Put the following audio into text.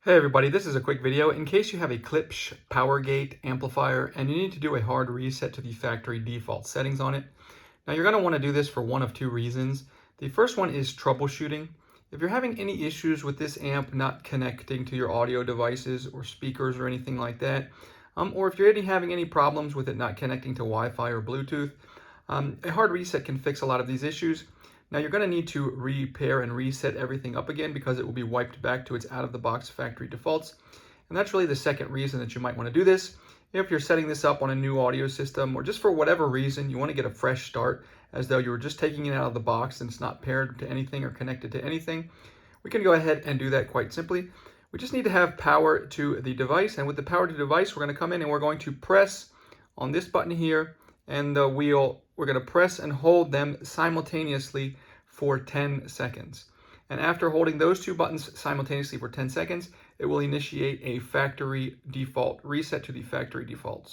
Hey everybody, this is a quick video. In case you have a Klipsch PowerGate amplifier and you need to do a hard reset to the factory default settings on it. Now you're going to want to do this for one of two reasons. The first one is troubleshooting. If you're having any issues with this amp not connecting to your audio devices or speakers or anything like that, or if you're having any problems with it not connecting to Wi-Fi or Bluetooth, a hard reset can fix a lot of these issues. Now you're going to need to repair and reset everything up again because it will be wiped back to its out-of-the-box factory defaults. And that's really the second reason that you might want to do this. If you're setting this up on a new audio system or just for whatever reason, you want to get a fresh start as though you were just taking it out of the box and it's not paired to anything or connected to anything, we can go ahead and do that quite simply. We just need to have power to the device, and with the power to the device, we're going to come in and we're going to press on this button here and the wheel. We're going to press and hold them simultaneously for 10 seconds. And after holding those two buttons simultaneously for 10 seconds, it will initiate a factory default reset to the factory defaults.